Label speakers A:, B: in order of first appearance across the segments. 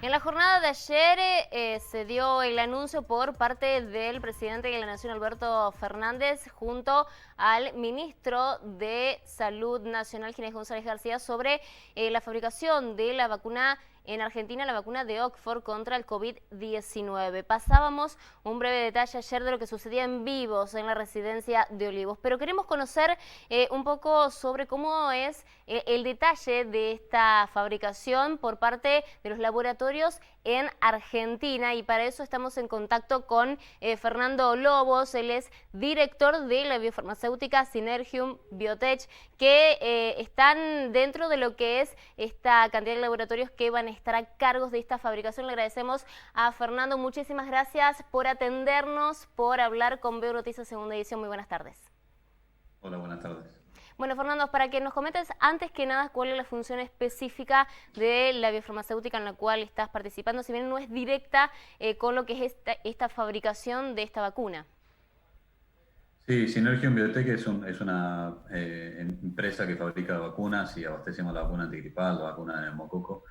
A: En la jornada de ayer se dio el anuncio por parte del presidente de la Nación, Alberto Fernández, junto al ministro de Salud Nacional, Ginés González García, sobre la fabricación de la vacuna en Argentina, la vacuna de Oxford contra el COVID-19. Pasábamos un breve detalle ayer de lo que sucedía en Vivos, en la residencia de Olivos, pero queremos conocer un poco sobre cómo es el detalle de esta fabricación por parte de los laboratorios en Argentina, y para eso estamos en contacto con Fernando Lobos. Él es director de la biofarmacéutica Synergium Biotech, que están dentro de lo que es esta cantidad de laboratorios que van a estar a cargo de esta fabricación. Le agradecemos a Fernando, muchísimas gracias por atendernos, por hablar con Veo Noticias Segunda Edición. Muy buenas tardes.
B: Hola, buenas tardes.
A: Bueno, Fernando, para que nos comentes antes que nada cuál es la función específica de la biofarmacéutica en la cual estás participando, si bien no es directa con lo que es esta fabricación de esta vacuna.
B: Sí, Synergium Biotech es una empresa que fabrica vacunas y abastecemos la vacuna antigripal, la vacuna de neumococo,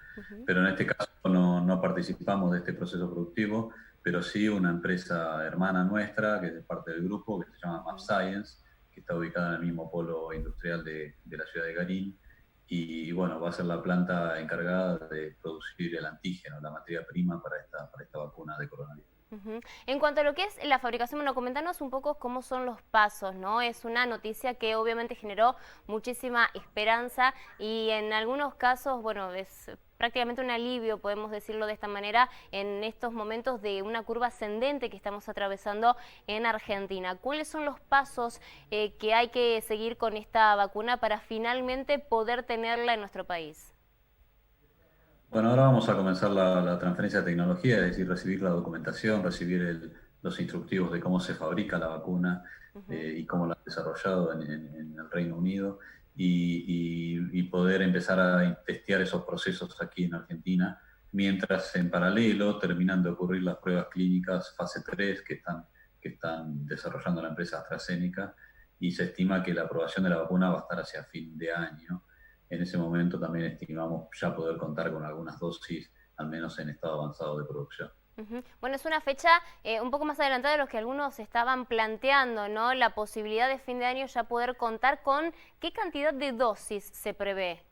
B: pero en este caso no participamos de este proceso productivo, pero sí una empresa hermana nuestra, que es parte del grupo, que se llama mAbxience, que está ubicada en el mismo polo industrial de la ciudad de Garín, y bueno, va a ser la planta encargada de producir el antígeno, la materia prima para esta vacuna de coronavirus.
A: En cuanto a lo que es la fabricación, bueno, comentanos un poco cómo son los pasos, ¿no? Es una noticia que obviamente generó muchísima esperanza y en algunos casos, bueno, es prácticamente un alivio, podemos decirlo de esta manera, en estos momentos de una curva ascendente que estamos atravesando en Argentina. ¿Cuáles son los pasos que hay que seguir con esta vacuna para finalmente poder tenerla en nuestro país?
B: Bueno, ahora vamos a comenzar la transferencia de tecnología, es decir, recibir la documentación, recibir los instructivos de cómo se fabrica la vacuna y cómo la han desarrollado en el Reino Unido y poder empezar a testear esos procesos aquí en Argentina, mientras en paralelo terminan de ocurrir las pruebas clínicas fase 3 que están desarrollando la empresa AstraZeneca, y se estima que la aprobación de la vacuna va a estar hacia fin de año. En ese momento también estimamos ya poder contar con algunas dosis, al menos en estado avanzado de producción.
A: Bueno, es una fecha un poco más adelantada de lo que algunos estaban planteando, ¿no? La posibilidad de fin de año ya poder contar con qué cantidad de dosis se prevé.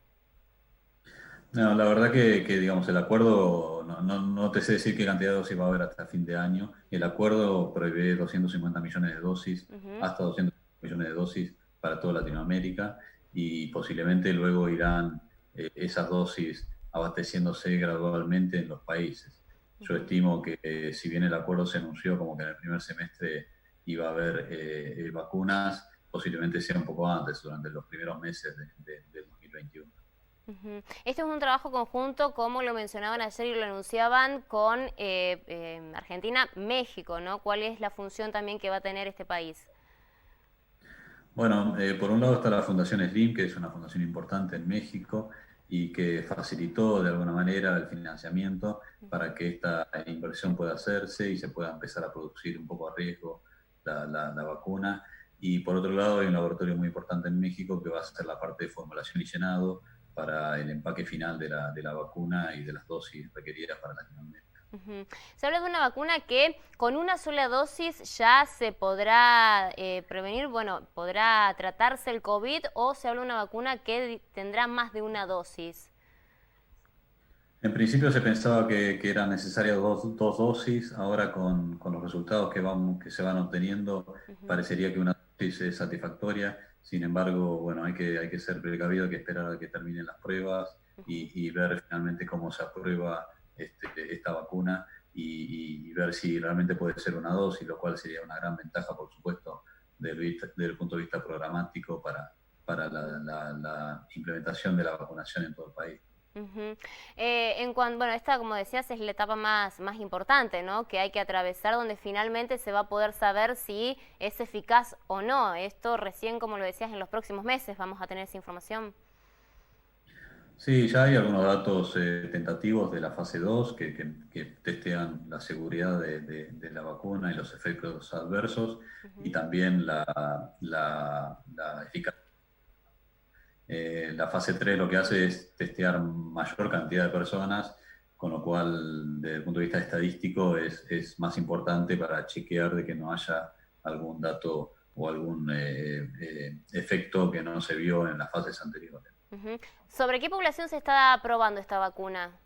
B: No, la verdad que digamos, el acuerdo, no te sé decir qué cantidad de dosis va a haber hasta fin de año. El acuerdo prevé 250 millones de dosis, hasta 200 millones de dosis para toda Latinoamérica, y posiblemente luego irán esas dosis abasteciéndose gradualmente en los países. Yo estimo que si bien el acuerdo se anunció como que en el primer semestre iba a haber vacunas, posiblemente sea un poco antes, durante los primeros meses del 2021.
A: Este es un trabajo conjunto, como lo mencionaban ayer y lo anunciaban, con Argentina, México, ¿no? ¿Cuál es la función también que va a tener este país?
B: Bueno, por un lado está la Fundación SLIM, que es una fundación importante en México y que facilitó de alguna manera el financiamiento para que esta inversión pueda hacerse y se pueda empezar a producir un poco a riesgo la vacuna. Y por otro lado hay un laboratorio muy importante en México que va a hacer la parte de formulación y llenado para el empaque final de la vacuna y de las dosis requeridas para Latinoamérica.
A: Se habla de una vacuna que con una sola dosis ya se podrá prevenir, bueno, podrá tratarse el COVID, o se habla de una vacuna que tendrá más de una dosis.
B: En principio se pensaba que eran necesarias dos dosis. Ahora con los resultados que se van obteniendo, parecería que una dosis es satisfactoria. Sin embargo, bueno, hay que ser precavido, hay que esperar a que terminen las pruebas y ver finalmente cómo se aprueba esta vacuna y ver si realmente puede ser una dosis, lo cual sería una gran ventaja, por supuesto, desde el punto de vista programático para la implementación de la vacunación en todo el país.
A: En cuanto, bueno, esta, como decías, es la etapa más importante, ¿no? Que hay que atravesar, donde finalmente se va a poder saber si es eficaz o no. Esto recién, como lo decías, en los próximos meses vamos a tener esa información.
B: Sí, ya hay algunos datos tentativos de la fase 2 que testean la seguridad de la vacuna y los efectos adversos y también la eficacia. La fase 3 lo que hace es testear mayor cantidad de personas con lo cual, desde el punto de vista estadístico, es más importante para chequear de que no haya algún dato o algún efecto que no se vio en las fases anteriores.
A: ¿Sobre qué población se está probando esta vacuna?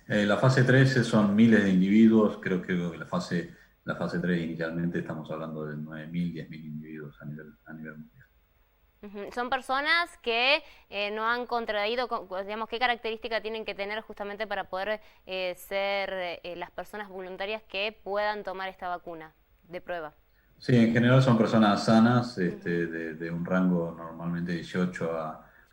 B: La fase 3 son miles de individuos, creo que la fase 3 inicialmente estamos hablando de 9.000, 10.000 individuos a nivel mundial.
A: Son personas que no han contraído, digamos, ¿qué característica tienen que tener justamente para poder ser las personas voluntarias que puedan tomar esta vacuna de prueba?
B: Sí, en general son personas sanas, de un rango normalmente 18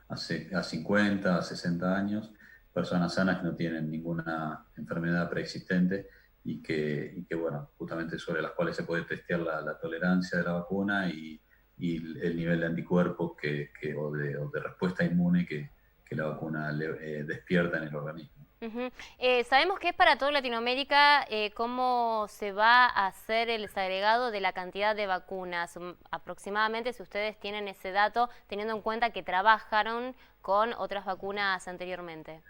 B: a 50, a 60 años, personas sanas que no tienen ninguna enfermedad preexistente y que bueno, justamente sobre las cuales se puede testear la tolerancia de la vacuna y el nivel de anticuerpos o de respuesta inmune que la vacuna despierta en el organismo.
A: Sabemos que es para toda Latinoamérica. ¿Cómo se va a hacer el desagregado de la cantidad de vacunas? Aproximadamente, si ustedes tienen ese dato, teniendo en cuenta que trabajaron con otras vacunas anteriormente.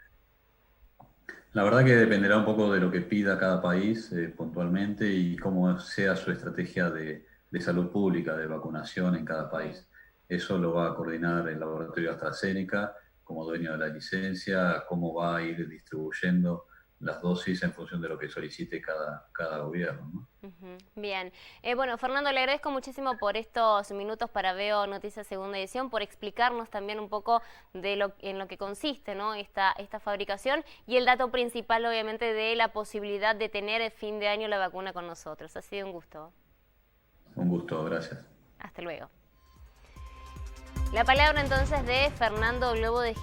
B: La verdad que dependerá un poco de lo que pida cada país puntualmente y cómo sea su estrategia de salud pública, de vacunación en cada país. Eso lo va a coordinar el laboratorio AstraZeneca como dueño de la licencia, cómo va a ir distribuyendo las dosis en función de lo que solicite cada gobierno, ¿no?
A: Bien. Bueno, Fernando, le agradezco muchísimo por estos minutos para Veo Noticias Segunda Edición, por explicarnos también un poco en lo que consiste, ¿no?, esta fabricación y el dato principal, obviamente, de la posibilidad de tener el fin de año la vacuna con nosotros. Ha sido un gusto.
B: Un gusto, gracias.
A: Hasta luego. La palabra entonces de Fernando Globo de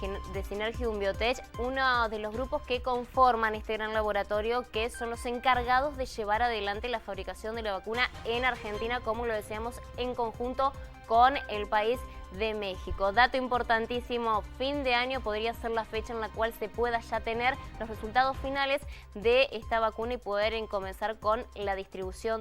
A: Synergium Biotech, uno de los grupos que conforman este gran laboratorio, que son los encargados de llevar adelante la fabricación de la vacuna en Argentina, como lo decíamos, en conjunto con el país de México. Dato importantísimo, fin de año podría ser la fecha en la cual se pueda ya tener los resultados finales de esta vacuna y poder comenzar con la distribución